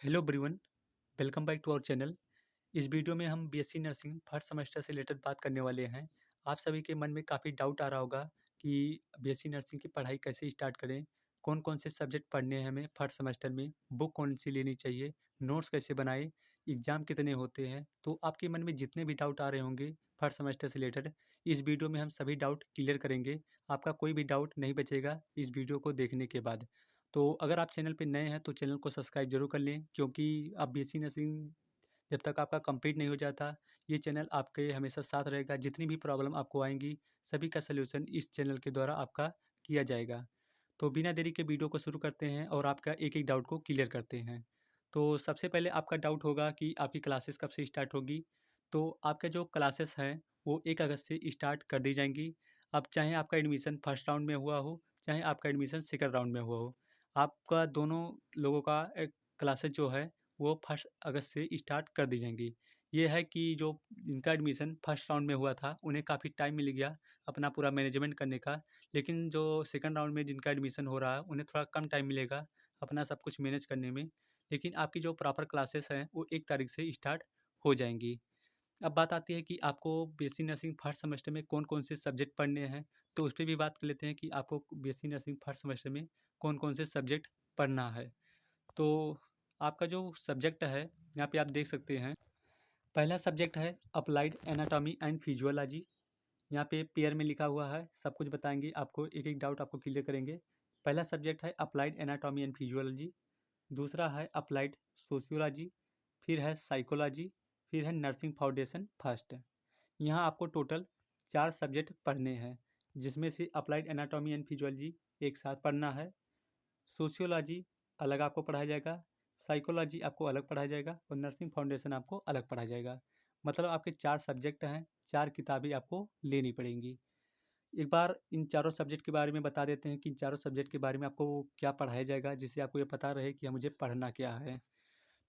Hello everyone, welcome back to our channel. इस video में हम बीएससी नर्सिंग फर्स्ट सेमेस्टर से रिलेटेड बात करने वाले हैं। आप सभी के मन में काफ़ी डाउट आ रहा होगा कि बीएससी नर्सिंग की पढ़ाई कैसे स्टार्ट करें, कौन-कौन से सब्जेक्ट पढ़ने हैं हमें फर्स्ट सेमेस्टर में, बुक कौन-सी लेनी चाहिए, नोट्स कैसे बनाएँ, एग्ज़ाम कितने होते हैं। तो आपके मन में जितने भी डाउट आ रहे होंगे फर्स्ट सेमेस्टर से रिलेटेड, इस वीडियो में हम सभी डाउट क्लियर करेंगे। आपका कोई भी डाउट नहीं बचेगा इस वीडियो को देखने के बाद। तो अगर आप चैनल पे नए हैं तो चैनल को सब्सक्राइब ज़रूर कर लें, क्योंकि आप बीएससी नर्सिंग जब तक आपका कंप्लीट नहीं हो जाता, ये चैनल आपके हमेशा साथ रहेगा। जितनी भी प्रॉब्लम आपको आएँगी, सभी का सॉल्यूशन इस चैनल के द्वारा आपका किया जाएगा। तो बिना देरी के वीडियो को शुरू करते हैं और आपका एक-एक डाउट को क्लियर करते हैं। तो सबसे पहले आपका डाउट होगा कि आपकी क्लासेस कब से स्टार्ट होगी? तो आपके जो क्लासेस हैं, वो 1 अगस्त से स्टार्ट कर दी जाएँगी। अब चाहे आपका एडमिशन फर्स्ट राउंड में हुआ हो, चाहे आपका एडमिशन सेकंड राउंड में हुआ हो, आपका दोनों लोगों का क्लासेस जो है वो फर्स्ट अगस्त से स्टार्ट कर दी जाएंगी। ये है कि जो जिनका एडमिशन फर्स्ट राउंड में हुआ था उन्हें काफ़ी टाइम मिल गया अपना पूरा मैनेजमेंट करने का, लेकिन जो सेकंड राउंड में जिनका एडमिशन हो रहा है उन्हें थोड़ा कम टाइम मिलेगा अपना सब कुछ मैनेज करने में। लेकिन आपकी जो प्रॉपर क्लासेस हैं वो 1 तारीख से स्टार्ट हो जाएंगी। अब बात आती है कि आपको बीएससी नर्सिंग फर्स्ट सेमेस्टर में कौन-कौन से सब्जेक्ट पढ़ने हैं, तो उस पे भी बात कर लेते हैं कि आपको बीएससी नर्सिंग फर्स्ट सेमेस्टर में कौन-कौन से सब्जेक्ट पढ़ना है। तो आपका जो सब्जेक्ट है, यहाँ पे आप देख सकते हैं, पहला सब्जेक्ट है अप्लाइड एनाटॉमी एंड फिजियोलॉजी। यहाँ पे पेयर में लिखा हुआ है, सब कुछ बताएँगे आपको, एक-एक डाउट आपको क्लियर करेंगे। पहला सब्जेक्ट है अप्लाइड एनाटॉमी एंड फिजियोलॉजी, दूसरा है अप्लाइड सोशियोलॉजी, फिर है साइकोलॉजी, फिर है नर्सिंग फाउंडेशन फर्स्ट। यहाँ आपको टोटल 4 सब्जेक्ट पढ़ने हैं, जिसमें से अप्लाइड एनाटॉमी एंड फिजियोलॉजी एक साथ पढ़ना है, सोशियोलॉजी अलग आपको पढ़ाया जाएगा, साइकोलॉजी आपको अलग पढ़ाया जाएगा और नर्सिंग फाउंडेशन आपको अलग पढ़ाया जाएगा। मतलब आपके 4 सब्जेक्ट हैं, 4 किताबें आपको लेनी पड़ेंगी। एक बार इन चारों सब्जेक्ट के बारे में बता देते हैं कि इन चारों सब्जेक्ट के बारे में आपको क्या पढ़ाया जाएगा, जिससे आपको ये पता रहे कि मुझे पढ़ना क्या है।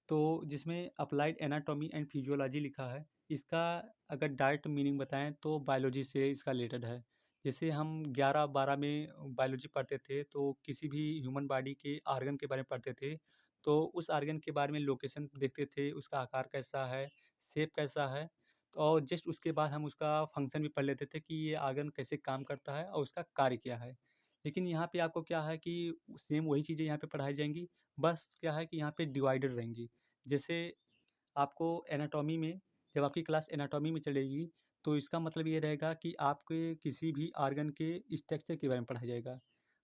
तो जिसमें अप्लाइड एनाटॉमी एंड फिजियोलॉजी लिखा है, इसका अगर डायरेक्ट मीनिंग बताएँ तो बायोलॉजी से इसका रिलेटेड है। जैसे हम 11-12 में बायोलॉजी पढ़ते थे, तो किसी भी ह्यूमन बॉडी के ऑर्गन के बारे में पढ़ते थे, तो उस ऑर्गन के बारे में लोकेशन देखते थे, उसका आकार कैसा है, शेप कैसा है, तो और जस्ट उसके बाद हम उसका फंक्शन भी पढ़ लेते थे कि ये ऑर्गन कैसे काम करता है और उसका कार्य क्या है। लेकिन यहाँ पे आपको क्या है कि सेम वही चीज़ें यहाँ पे पढ़ाई जाएँगी, बस क्या है कि यहाँ पे डिवाइडेड रहेंगी। जैसे आपको एनाटॉमी में, जब आपकी क्लास एनाटॉमी में चलेगी, तो इसका मतलब ये रहेगा कि आपके किसी भी ऑर्गन के स्ट्रक्चर के बारे में पढ़ाया जाएगा।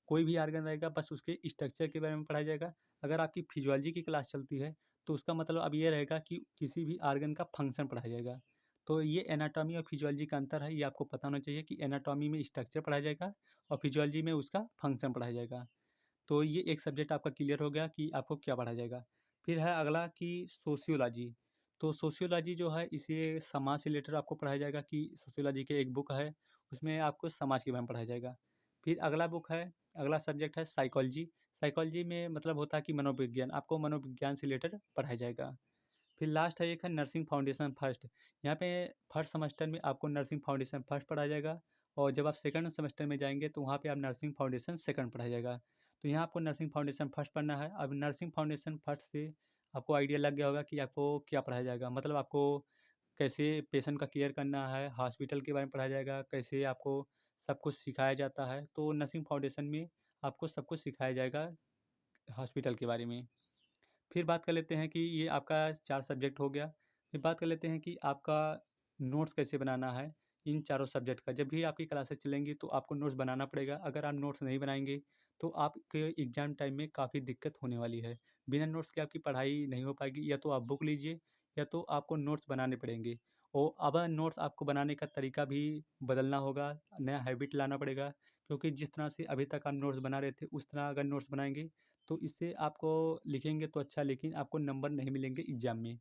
कोई भी ऑर्गन रहेगा बस उसके स्ट्रक्चर के बारे में पढ़ाया जाएगा। अगर आपकी फिजियोलॉजी की क्लास चलती है, तो उसका मतलब अब ये रहेगा कि किसी भी ऑर्गन का फंक्शन पढ़ाया जाएगा। तो ये एनाटॉमी और फिजियोलॉजी का अंतर है, ये आपको पता होना चाहिए कि एनाटॉमी में स्ट्रक्चर पढ़ाया जाएगा और फिजियोलॉजी में उसका फंक्शन पढ़ाया जाएगा। तो ये एक सब्जेक्ट आपका क्लियर हो गया कि आपको क्या पढ़ाया जाएगा। फिर है अगला कि सोशियोलॉजी। तो सोशियोलॉजी जो है इसे समाज से रिलेटेड आपको पढ़ाया जाएगा कि सोशियोलॉजी की एक बुक है, उसमें आपको समाज के बारे में पढ़ाया जाएगा। फिर अगला बुक है, अगला सब्जेक्ट है साइकोलॉजी। साइकोलॉजी में मतलब होता है कि मनोविज्ञान, आपको मनोविज्ञान से रिलेटेड पढ़ाया जाएगा। फिर लास्ट है, एक है नर्सिंग फाउंडेशन फर्स्ट। यहाँ पे फर्स्ट सेमेस्टर में आपको नर्सिंग फाउंडेशन फर्स्ट पढ़ाया जाएगा और जब आप सेकंड सेमेस्टर में जाएँगे तो वहाँ पे आप नर्सिंग फाउंडेशन सेकंड पढ़ाया जाएगा। तो यहाँ आपको नर्सिंग फाउंडेशन फर्स्ट पढ़ना है। अब नर्सिंग फाउंडेशन फर्स्ट से आपको आइडिया लग गया होगा कि आपको क्या पढ़ाया जाएगा। मतलब आपको कैसे पेशेंट का केयर करना है, हॉस्पिटल के बारे में पढ़ाया जाएगा, कैसे आपको सब कुछ सिखाया जाता है। तो नर्सिंग फाउंडेशन में आपको सब कुछ सिखाया जाएगा हॉस्पिटल के बारे में। फिर बात कर लेते हैं कि ये आपका 4 सब्जेक्ट हो गया। फिर बात कर लेते हैं कि आपका नोट्स कैसे बनाना है इन चारों सब्जेक्ट का। जब भी आपकी क्लासेस चलेंगी तो आपको नोट्स बनाना पड़ेगा। अगर आप नोट्स नहीं बनाएँगे तो आपके एग्ज़ाम टाइम में काफ़ी दिक्कत होने वाली है। बिना नोट्स के आपकी पढ़ाई नहीं हो पाएगी, या तो आप बुक लीजिए या तो आपको नोट्स बनाने पड़ेंगे। और अब नोट्स आपको बनाने का तरीका भी बदलना होगा, नया हैबिट लाना पड़ेगा, क्योंकि जिस तरह से अभी तक आप नोट्स बना रहे थे उस तरह अगर नोट्स बनाएँगे तो इससे आपको लिखेंगे तो अच्छा, लेकिन आपको नंबर नहीं मिलेंगे एग्ज़ाम में।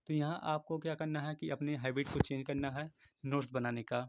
तो यहाँ आपको क्या करना है कि अपने हैबिट को चेंज करना है नोट्स बनाने का।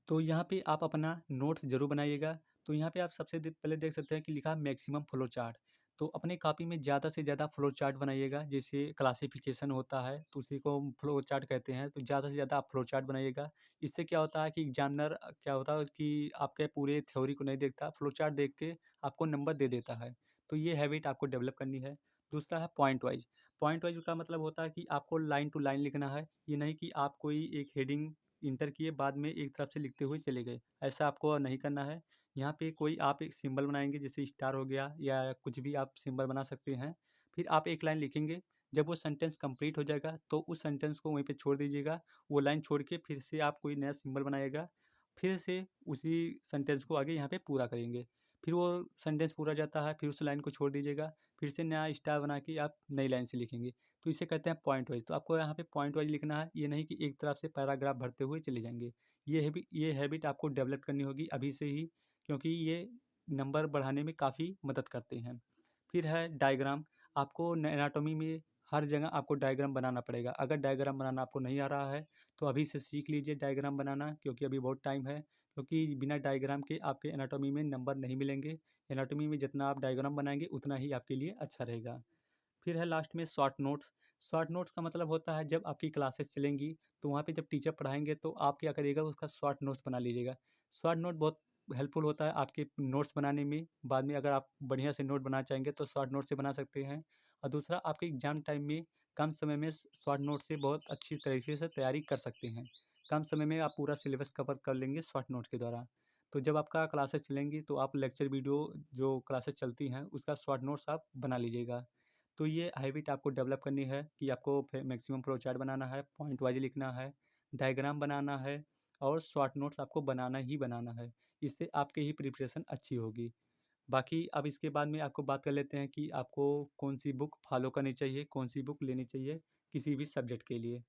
तो यहाँ पे आप अपना नोट्स ज़रूर बनाइएगा। तो यहाँ पे आप सबसे पहले देख सकते हैं कि लिखा है मैक्सिमम फ्लो चार्ट। तो अपने कॉपी में ज़्यादा से ज़्यादा फ्लो चार्ट बनाइएगा। जैसे क्लासिफिकेशन होता है तो उसी को फ्लो चार्ट कहते हैं, तो ज़्यादा से ज़्यादा आप फ्लो चार्ट बनाइएगा। इससे क्या होता है कि एग्जामिनर क्या होता है कि आपके पूरे थ्योरी को नहीं देखता, फ्लो चार्ट देख के आपको नंबर दे देता है। तो ये हैबिट आपको डेवलप करनी है। दूसरा है पॉइंट वाइज। पॉइंट वाइज़ का मतलब होता है कि आपको लाइन टू लाइन लिखना है, ये नहीं कि आप कोई एक हेडिंग इंटर किए बाद में एक तरफ से लिखते हुए चले गए, ऐसा आपको नहीं करना है। यहाँ पे कोई आप एक सिंबल बनाएँगे जैसे स्टार हो गया या कुछ भी आप सिंबल बना सकते हैं। फिर आप एक लाइन लिखेंगे, जब वो सेंटेंस कंप्लीट हो जाएगा तो उस सेंटेंस को वहीं पे छोड़ दीजिएगा। वो लाइन छोड़ के फिर से आप कोई नया सिंबल बनाइएगा, फिर से उसी सेंटेंस को आगे यहाँ पे पूरा करेंगे। फिर वो सेंटेंस पूरा जाता है, फिर उस लाइन को छोड़ दीजिएगा, फिर से नया स्टार बना के आप नई लाइन से लिखेंगे। तो इसे कहते हैं पॉइंट वाइज़। तो आपको यहाँ पे पॉइंट वाइज़ लिखना है, ये नहीं कि एक तरफ से पैराग्राफ भरते हुए चले जाएँगे। ये हैबिट आपको डेवलप करनी होगी अभी से ही, क्योंकि ये नंबर बढ़ाने में काफ़ी मदद करते हैं। फिर है डायग्राम, आपको एनाटॉमी में हर जगह आपको डायग्राम बनाना पड़ेगा। अगर डायग्राम बनाना आपको नहीं आ रहा है, तो अभी से सीख लीजिए डायग्राम बनाना, क्योंकि अभी बहुत टाइम है। क्योंकि बिना डायग्राम के आपके एनाटॉमी में नंबर नहीं मिलेंगे। एनाटॉमी में जितना आप डायग्राम बनाएँगे उतना ही आपके लिए अच्छा रहेगा। फिर है लास्ट में शॉर्ट नोट्स। शॉर्ट नोट्स का मतलब होता है जब आपकी क्लासेस चलेंगी, तो वहाँ पे जब टीचर पढ़ाएँगे तो आप क्या करिएगा, उसका शॉर्ट नोट्स बना लीजिएगा। शॉर्ट नोट बहुत हेल्पफुल होता है आपके नोट्स बनाने में। बाद में अगर आप बढ़िया से नोट बनाना चाहेंगे तो शॉर्ट नोट से बना सकते हैं। और दूसरा, आपके एग्ज़ाम टाइम में कम समय में शॉर्ट नोट से बहुत अच्छी तरीके से तैयारी कर सकते हैं। कम समय में आप पूरा सिलेबस कवर कर लेंगे शॉर्ट नोट्स के द्वारा। तो जब आपका क्लासेस चलेंगी तो आप लेक्चर वीडियो जो क्लासेस चलती हैं उसका शॉर्ट नोट्स आप बना लीजिएगा। तो ये हैबिट आपको डेवलप करनी है कि आपको मैक्सिमम फ्लो चार्ट बनाना है, पॉइंट वाइज लिखना है, डायग्राम बनाना है और शॉर्ट नोट्स आपको बनाना ही बनाना है। इससे आपकी ही प्रिपरेशन अच्छी होगी। बाकी अब इसके बाद में आपको बात कर लेते हैं कि आपको कौन-सी बुक फॉलो करनी चाहिए, कौन-सी बुक लेनी चाहिए किसी भी सब्जेक्ट के लिए।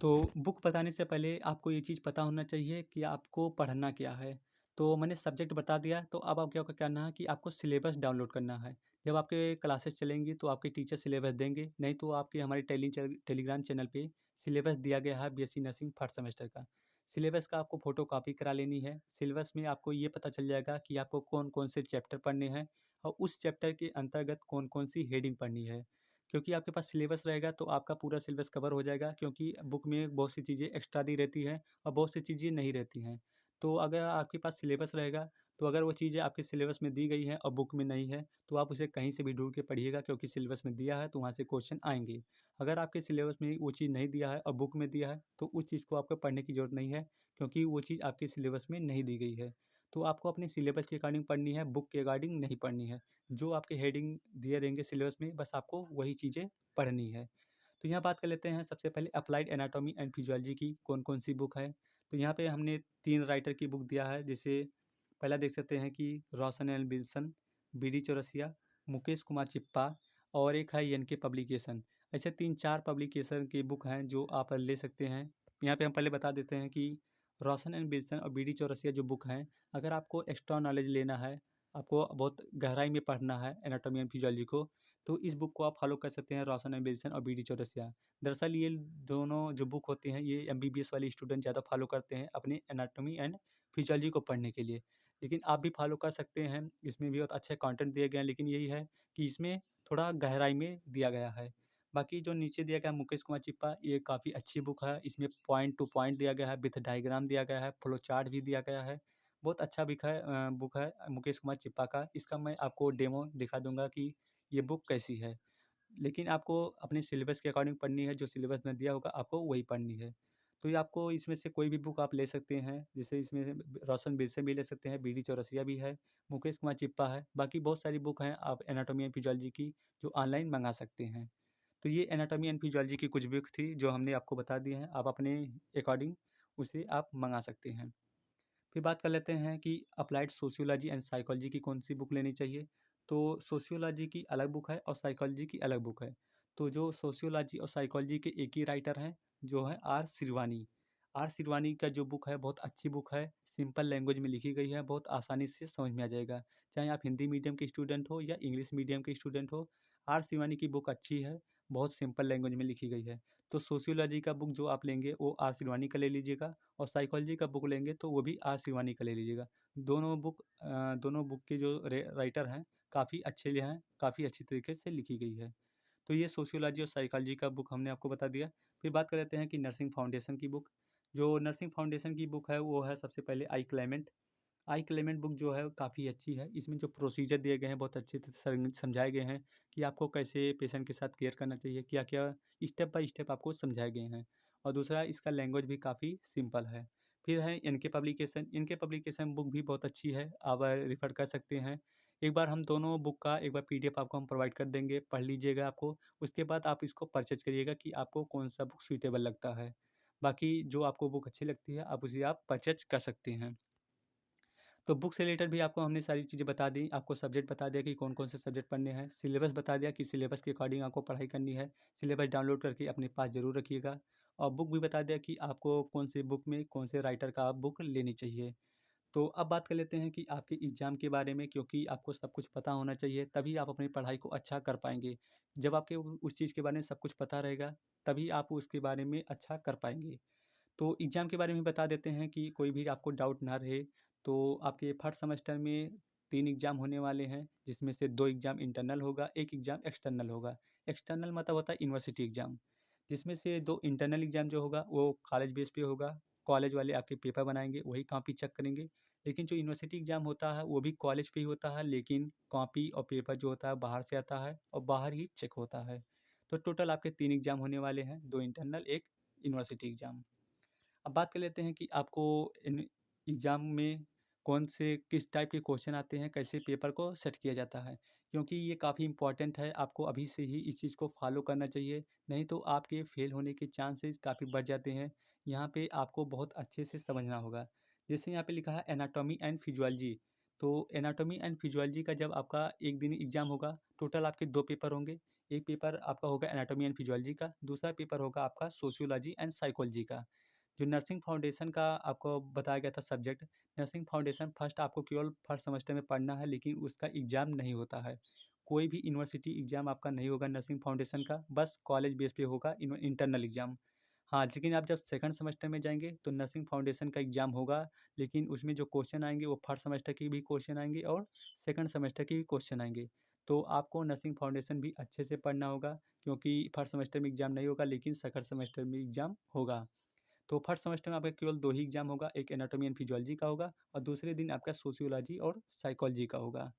तो बुक बताने से पहले आपको ये चीज़ पता होना चाहिए कि आपको पढ़ना क्या है। तो मैंने सब्जेक्ट बता दिया, तो अब आप क्या करना है कि आपको सिलेबस डाउनलोड करना है। जब आपके क्लासेस चलेंगी तो आपके टीचर सिलेबस देंगे, नहीं तो आपके हमारे टेलीग्राम चैनल पे सिलेबस दिया गया है बीएससी नर्सिंग फर्स्ट सेमेस्टर का। सिलेबस का आपको फ़ोटोकॉपी करा लेनी है। सिलेबस में आपको ये पता चल जाएगा कि आपको कौन-कौन से चैप्टर पढ़ने हैं और उस चैप्टर के अंतर्गत कौन-कौन सी हेडिंग पढ़नी है। क्योंकि आपके पास सिलेबस रहेगा तो आपका पूरा सिलेबस कवर हो जाएगा, क्योंकि बुक में बहुत सी चीज़ें एक्स्ट्रा दी रहती हैं और बहुत सी चीज़ें नहीं रहती हैं। तो अगर आपके पास सिलेबस रहेगा, तो अगर वो चीज़ें आपके सिलेबस में दी गई हैं और बुक में नहीं है, तो आप उसे कहीं से भी ढूँढ के पढ़िएगा, क्योंकि सिलेबस में दिया है तो वहाँ से क्वेश्चन आएँगे। अगर आपके सिलेबस में वो चीज़ नहीं दिया है और बुक में दिया है, तो उस चीज़ को आपको पढ़ने की ज़रूरत नहीं है, क्योंकि वो चीज़ आपके सिलेबस में नहीं दी गई है। तो आपको अपने सिलेबस के अकॉर्डिंग पढ़नी है, बुक के अकॉर्डिंग नहीं पढ़नी है। जो आपके हेडिंग दिए रहेंगे सिलेबस में, बस आपको वही चीज़ें पढ़नी है। तो यहाँ बात कर लेते हैं सबसे पहले अप्लाइड एनाटॉमी एंड फिजियोलॉजी की कौन-कौन सी बुक है। तो यहाँ पे हमने 3 राइटर की बुक दिया है, जैसे पहला देख सकते हैं कि Roshan L Wilson, BD Chaurasia, Mukesh Kumar Chippa और एक है एनके पब्लिकेशन। ऐसे 3-4 पब्लिकेशन की बुक हैं जो आप ले सकते हैं। यहाँ पे हम पहले बता देते हैं कि रोशन एंड विल्सन और बीडी चौरसिया जो बुक हैं, अगर आपको एक्स्ट्रा नॉलेज लेना है, आपको बहुत गहराई में पढ़ना है एनाटॉमी एंड फिजियोलॉजी को, तो इस बुक को आप फॉलो कर सकते हैं, रोशन एंड विल्सन और बीडी चौरसिया। दरअसल ये दोनों जो बुक होती हैं, ये एमबीबीएस वाले स्टूडेंट ज़्यादा फॉलो करते हैं अपने एनाटॉमी एंड फिजियोलॉजी को पढ़ने के लिए। लेकिन आप भी फॉलो कर सकते हैं, इसमें भी बहुत अच्छे कंटेंट दिए गए हैं, लेकिन यही है कि इसमें थोड़ा गहराई में दिया गया है। बाकी जो नीचे दिया गया है मुकेश कुमार चिप्पा, ये काफ़ी अच्छी बुक है। इसमें पॉइंट टू पॉइंट दिया गया है, विथ डायग्राम दिया गया है, फ्लो चार्ट भी दिया गया है। बहुत अच्छा बुक है मुकेश कुमार चिप्पा का। इसका मैं आपको डेमो दिखा दूँगा कि ये बुक कैसी है। लेकिन आपको अपने सिलेबस के अकॉर्डिंग पढ़नी है, जो सिलेबस में दिया होगा आपको वही पढ़नी है। तो ये आपको इसमें से कोई भी बुक आप ले सकते हैं, जैसे इसमें से रोशन बेल से भी ले सकते हैं, बीडी चौरसिया भी है, मुकेश कुमार चिप्पा है, बाकी बहुत सारी बुक हैं आप एनाटॉमी एंड फिजियोलॉजी की जो ऑनलाइन मँगा सकते हैं। तो ये एनाटॉमी एंड फिजियोलॉजी की कुछ बुक थी जो हमने आपको बता दी हैं, आप अपने अकॉर्डिंग उसे आप मँगा सकते हैं। फिर बात कर लेते हैं कि अप्लाइड सोशियोलॉजी एंड साइकोलॉजी की कौन सी बुक लेनी चाहिए। तो सोशियोलॉजी की अलग बुक है और साइकोलॉजी की अलग बुक है। तो जो सोशियोलॉजी और साइकोलॉजी के एक ही राइटर हैं, जो है आर सिरवानी। आर सिरवानी का जो बुक है बहुत अच्छी बुक है, सिंपल लैंग्वेज में लिखी गई है, बहुत आसानी से समझ में आ जाएगा। चाहे आप हिंदी मीडियम के स्टूडेंट हो या इंग्लिश मीडियम के स्टूडेंट हो, आर सिरवानी की बुक अच्छी है, बहुत सिंपल लैंग्वेज में लिखी गई है। तो सोशियोलॉजी का बुक जो आप लेंगे वो आर सिरवानी का ले लीजिएगा, और साइकोलॉजी का बुक लेंगे तो वो भी आर शिवानी का ले लीजिएगा। दोनों बुक के जो राइटर हैं काफ़ी अच्छे हैं, काफ़ी अच्छी तरीके से लिखी गई है। तो ये सोशियोलॉजी और साइकोलॉजी का बुक हमने आपको बता दिया। फिर बात कर लेते हैं कि नर्सिंग फाउंडेशन की बुक। जो नर्सिंग फाउंडेशन की बुक है वो है सबसे पहले आई क्लेमेंट। आई क्लेमेंट बुक जो है काफ़ी अच्छी है। इसमें जो प्रोसीजर दिए गए हैं बहुत अच्छे से समझाए गए हैं कि आपको कैसे पेशेंट के साथ केयर करना चाहिए, क्या-क्या स्टेप बाय स्टेप आपको समझाए गए हैं। और दूसरा इसका लैंग्वेज भी काफ़ी सिंपल है। फिर है इनके पब्लिकेशन बुक भी बहुत अच्छी है, आप रेफ़र कर सकते हैं। एक बार हम दोनों बुक का एक बार पीडीएफ आपको हम प्रोवाइड कर देंगे, पढ़ लीजिएगा आपको, उसके बाद आप इसको परचेज़ करिएगा कि आपको कौन-सा बुक सूटेबल लगता है। बाकी जो आपको बुक अच्छी लगती है, आप उसे आप परचेज़ कर सकते हैं। तो बुक से रिलेटेड भी आपको हमने सारी चीज़ें बता दी, आपको सब्जेक्ट बता दिया कि कौन-कौन से सब्जेक्ट पढ़ने हैं, सिलेबस बता दिया कि सिलेबस के अकॉर्डिंग आपको पढ़ाई करनी है, सिलेबस डाउनलोड करके अपने पास ज़रूर रखिएगा और बुक भी बता दिया कि आपको कौन से बुक में कौन से राइटर का बुक लेनी चाहिए। तो अब बात कर लेते हैं कि आपके एग्ज़ाम के बारे में, क्योंकि आपको सब कुछ पता होना चाहिए, तभी आप अपनी पढ़ाई को अच्छा कर पाएँगे। जब आपके उस चीज़ के बारे में सब कुछ पता रहेगा, तभी आप उसके बारे में अच्छा कर पाएँगे। तो एग्ज़ाम के बारे में बता देते हैं कि कोई भी आपको डाउट ना रहे। तो आपके फर्स्ट सेमेस्टर में 3 एग्ज़ाम होने वाले हैं, जिसमें से 2 एग्ज़ाम इंटरनल होगा, 1 एग्ज़ाम एक्सटर्नल होगा। एक्सटर्नल मतलब होता है यूनिवर्सिटी एग्ज़ाम, जिसमें से 2 इंटरनल एग्ज़ाम जो होगा वो कॉलेज बेस पे होगा। कॉलेज वाले आपके पेपर बनाएँगे, वही कॉपी चेक करेंगे। लेकिन जो यूनिवर्सिटी एग्ज़ाम होता है वो भी कॉलेज पे ही होता है, लेकिन कॉपी और पेपर जो होता है बाहर से आता है और बाहर ही चेक होता है। तो टोटल आपके 3 एग्ज़ाम होने वाले हैं, 2 इंटरनल, 1 यूनिवर्सिटी एग्ज़ाम। अब बात कर लेते हैं कि आपको इन एग्ज़ाम में कौन से किस टाइप के क्वेश्चन आते हैं, कैसे पेपर को सेट किया जाता है। क्योंकि ये काफ़ी इम्पोर्टेंट है, आपको अभी से ही इस चीज़ को फॉलो करना चाहिए, नहीं तो आपके फेल होने के चांसेस काफ़ी बढ़ जाते हैं। यहाँ पे आपको बहुत अच्छे से समझना होगा। जैसे यहाँ पे लिखा है एनाटॉमी एंड फिजियोलॉजी, तो एनाटॉमी एंड फिजियोलॉजी का जब आपका एक दिन एग्ज़ाम होगा, टोटल आपके 2 पेपर होंगे। एक पेपर आपका होगा एनाटॉमी एंड फिजियोलॉजी का, दूसरा पेपर होगा आपका सोशियोलॉजी एंड साइकोलॉजी का। जो नर्सिंग फाउंडेशन का आपको बताया गया था सब्जेक्ट, नर्सिंग फाउंडेशन फर्स्ट आपको केवल फर्स्ट सेमेस्टर में पढ़ना है, लेकिन उसका एग्ज़ाम नहीं होता है। कोई भी यूनिवर्सिटी एग्ज़ाम आपका नहीं होगा नर्सिंग फाउंडेशन का, बस कॉलेज बेस पे होगा इंटरनल एग्ज़ाम। हाँ, लेकिन आप जब सेकंड सेमेस्टर में जाएँगे तो नर्सिंग फाउंडेशन का एग्ज़ाम होगा, लेकिन उसमें जो क्वेश्चन आएँगे वो फर्स्ट सेमेस्टर के भी क्वेश्चन आएँगे और सेकंड सेमेस्टर के भी क्वेश्चन आएँगे। तो आपको नर्सिंग फाउंडेशन भी अच्छे से पढ़ना होगा, क्योंकि फर्स्ट सेमेस्टर में एग्ज़ाम नहीं होगा, लेकिन सेकंड सेमेस्टर में एग्ज़ाम होगा। तो फर्स्ट सेमेस्टर में आपका केवल 2 ही एग्ज़ाम होगा, एक एनाटॉमी एंड फिजियोलॉजी का होगा और दूसरे दिन आपका सोशियोलॉजी और साइकोलॉजी का होगा।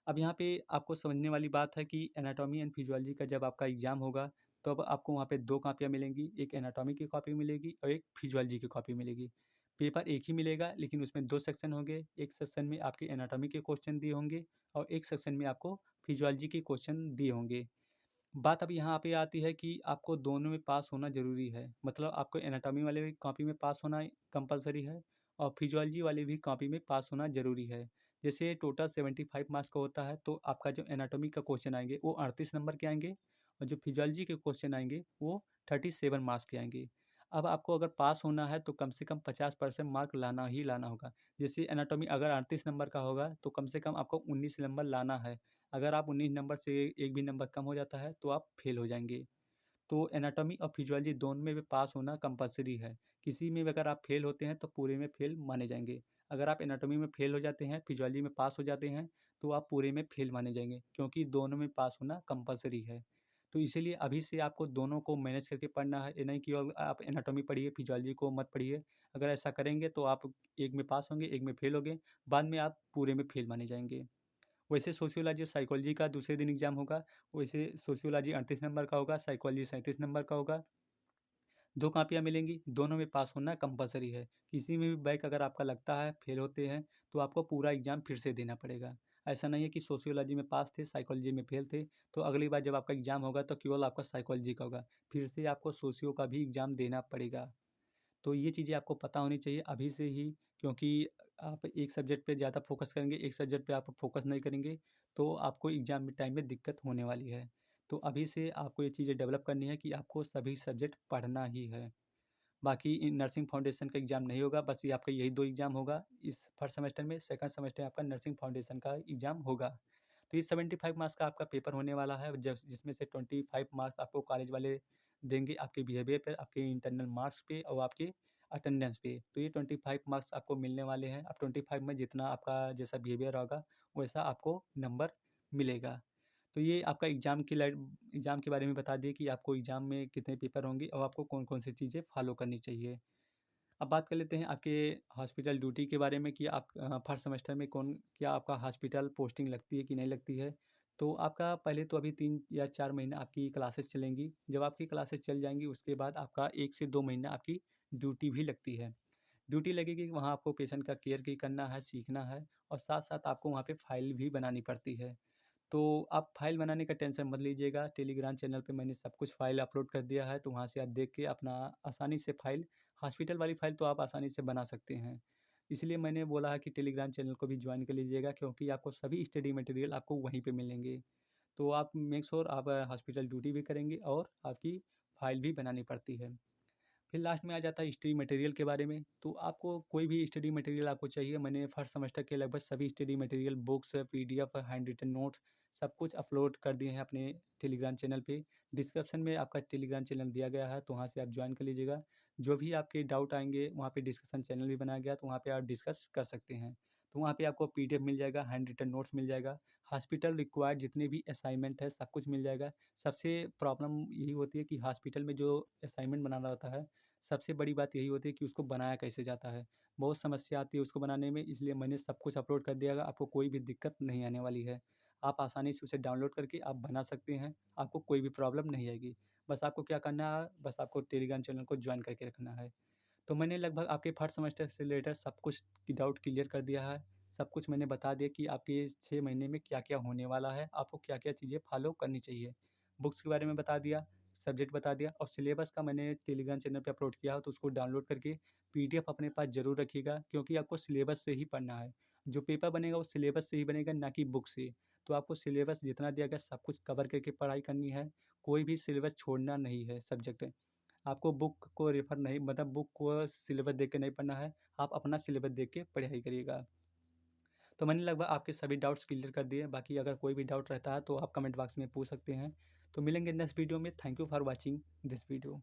अब यहाँ पे आपको समझने वाली बात है कि एनाटॉमी एंड फिजियोलॉजी का जब आपका एग्ज़ाम होगा, तो अब आपको वहाँ पे 2 कॉपियाँ मिलेंगी, एक एनाटॉमी की कॉपी मिलेगी और एक फिजियोलॉजी की कॉपी मिलेगी। पेपर एक ही मिलेगा, लेकिन उसमें 2 सेक्शन होंगे, एक सेक्शन में आपके एनाटॉमी के क्वेश्चन दिए होंगे और एक सेक्शन में आपको फिजियोलॉजी के क्वेश्चन दिए होंगे। बात अब यहाँ पे आती है कि आपको दोनों में पास होना ज़रूरी है। मतलब आपको एनाटॉमी वाले भी कॉपी में पास होना कंपल्सरी है और फिजियोलॉजी वाले भी कॉपी में पास होना ज़रूरी है। जैसे टोटल 75 मार्क्स का होता है, तो आपका जो एनाटॉमी का क्वेश्चन आएँगे वो 38 नंबर के आएँगे और जो फिजियोलॉजी के क्वेश्चन आएँगे वो 37 मार्क्स के आएँगे। अब आपको अगर पास होना है तो कम से कम 50% मार्क लाना ही लाना होगा। जैसे एनाटॉमी अगर 38 नंबर का होगा तो कम से कम आपको 19 नंबर लाना है। अगर आप 19 नंबर से 1 भी नंबर कम हो जाता है तो आप फेल हो जाएँगे। तो एनाटॉमी और फिजियोलॉजी दोनों में भी पास होना कंपल्सरी है। किसी में भी अगर आप फेल होते हैं तो पूरे में फेल माने जाएँगे। अगर आप एनाटॉमी में फेल हो जाते हैं, फिजियोलॉजी में पास हो जाते हैं, तो आप पूरे में फेल माने जाएँगे, क्योंकि दोनों में पास होना कंपल्सरी है। तो इसीलिए अभी से आपको दोनों को मैनेज करके पढ़ना है। ये नहीं कि आप एनाटॉमी पढ़िए, फिजियोलॉजी को मत पढ़िए। अगर ऐसा करेंगे तो आप एक में पास होंगे, एक में फेल होंगे, बाद में आप पूरे में फेल माने जाएँगे। वैसे सोशियोलॉजी और साइकोलॉजी का दूसरे दिन एग्ज़ाम होगा, वैसे सोशियोलॉजी 38 नंबर का होगा, साइकोलॉजी 37 नंबर का होगा। 2 कॉपियाँ मिलेंगी, दोनों में पास होना कंपल्सरी है। किसी में भी बैक अगर आपका लगता है, फेल होते हैं, तो आपको पूरा एग्ज़ाम फिर से देना पड़ेगा। ऐसा नहीं है कि सोशियोलॉजी में पास थे, साइकोलॉजी में फेल थे, तो अगली बार जब आपका एग्ज़ाम होगा तो केवल आपका साइकोलॉजी का होगा। फिर से आपको सोशियो का भी एग्ज़ाम देना पड़ेगा। तो ये चीज़ें आपको पता होनी चाहिए अभी से ही, क्योंकि आप एक सब्जेक्ट पे ज़्यादा फोकस करेंगे, एक सब्जेक्ट पे आप फोकस नहीं करेंगे, तो आपको एग्ज़ाम में टाइम में दिक्कत होने वाली है। तो अभी से आपको ये चीज़ें डेवलप करनी है कि आपको सभी सब्जेक्ट पढ़ना ही है। बाकी इन नर्सिंग फाउंडेशन का एग्ज़ाम नहीं होगा, बस ये आपका यही 2 एग्ज़ाम होगा इस फर्स्ट सेमेस्टर में, सेकंड सेमेस्टर में आपका नर्सिंग फाउंडेशन का एग्ज़ाम होगा। तो ये 75 मार्क्स का आपका पेपर होने वाला है, जिसमें से 25 मार्क्स आपको कॉलेज वाले देंगे आपके बिहेवियर पे, आपके इंटरनल मार्क्स पे और आपके अटेंडेंस पे। तो ये 25 मार्क्स आपको मिलने वाले हैं। अब 25 में जितना आपका जैसा बिहेवियर होगा, वैसा आपको नंबर मिलेगा। तो ये आपका एग्ज़ाम के बारे में बता दिए कि आपको एग्ज़ाम में कितने पेपर होंगे और आपको कौन-कौन सी चीज़ें फ़ॉलो करनी चाहिए। अब बात कर लेते हैं आपके हॉस्पिटल ड्यूटी के बारे में कि आप फर्स्ट सेमेस्टर में क्या आपका हॉस्पिटल पोस्टिंग लगती है कि नहीं लगती है। तो आपका पहले तो अभी 3 या 4 महीने आपकी क्लासेस चलेंगी। जब आपकी क्लासेस चल जाएँगी उसके बाद आपका 1 से 2 महीना आपकी ड्यूटी भी लगती है। ड्यूटी लगेगी, वहाँ आपको पेशेंट का केयर भी करना है, सीखना है और साथ-साथ आपको वहाँ पे फ़ाइल भी बनानी पड़ती है। तो आप फ़ाइल बनाने का टेंशन मत लीजिएगा, टेलीग्राम चैनल पे मैंने सब कुछ फ़ाइल अपलोड कर दिया है, तो वहाँ से आप देख के अपना आसानी से फ़ाइल हॉस्पिटल वाली फ़ाइल तो आप आसानी से बना सकते हैं। इसलिए मैंने बोला है कि टेलीग्राम चैनल को भी जॉइन कर लीजिएगा क्योंकि आपको सभी स्टडी मटेरियल आपको वहीं पे मिलेंगे। तो आप मेक श्योर आप हॉस्पिटल ड्यूटी भी करेंगे और आपकी फ़ाइल भी बनानी पड़ती है। फिर लास्ट में आ जाता है स्टडी मटेरियल के बारे में। तो आपको कोई भी स्टडी मटेरियल आपको चाहिए, मैंने फर्स्ट सेमेस्टर के लगभग सभी study material books, PDF, hand written notes सब कुछ अपलोड कर दिए हैं अपने टेलीग्राम चैनल पे। डिस्क्रिप्शन में आपका टेलीग्राम चैनल दिया गया है, तो वहाँ से आप ज्वाइन कर लीजिएगा। जो भी आपके डाउट आएँगे वहाँ पे डिस्कशन चैनल भी बनाया गया है, तो वहाँ पे आप डिस्कस कर सकते हैं। तो वहाँ पे आपको पीडीएफ मिल जाएगा, हैंड रिटन नोट्स मिल जाएगा, हॉस्पिटल रिक्वायर्ड जितने भी असाइनमेंट है सब कुछ मिल जाएगा। सबसे प्रॉब्लम यही होती है कि हॉस्पिटल में जो असाइनमेंट बनाना होता है, सबसे बड़ी बात यही होती है कि उसको बनाया कैसे जाता है। बहुत समस्या आती है उसको बनाने में, इसलिए मैंने सब कुछ अपलोड कर दिया है, आपको कोई भी दिक्कत नहीं आने वाली है। आप आसानी से उसे डाउनलोड करके आप बना सकते हैं, आपको कोई भी प्रॉब्लम नहीं आएगी। बस आपको क्या करना है, बस आपको टेलीग्राम चैनल को जॉइन करके रखना है। तो मैंने लगभग आपके फर्स्ट सेमेस्टर से रिलेटेड सब कुछ की डाउट क्लियर कर दिया है। सब कुछ मैंने बता दिया कि आपके 6 महीने में क्या-क्या होने वाला है, आपको क्या-क्या चीज़ें फ़ॉलो करनी चाहिए। बुक्स के बारे में बता दिया, सब्जेक्ट बता दिया और सिलेबस का मैंने टेलीग्राम चैनल पे अपलोड किया हो तो उसको डाउनलोड करके पीडीएफ अपने पास ज़रूर रखिएगा क्योंकि आपको सिलेबस से ही पढ़ना है। जो पेपर बनेगा वो सिलेबस से ही बनेगा ना कि बुक से। तो आपको सिलेबस जितना दिया गया सब कुछ कवर करके पढ़ाई करनी है, कोई भी सिलेबस छोड़ना नहीं है सब्जेक्ट। आपको बुक को रेफ़र नहीं मतलब बुक को सिलेबस देख के नहीं पढ़ना है, आप अपना सिलेबस देख के पढ़ाई करिएगा। तो मैंने लगभग आपके सभी डाउट्स क्लियर कर दिए हैं, बाकी अगर कोई भी डाउट रहता है तो आप कमेंट बॉक्स में पूछ सकते हैं। तो मिलेंगे नेक्स्ट वीडियो में, thank you for watching this video.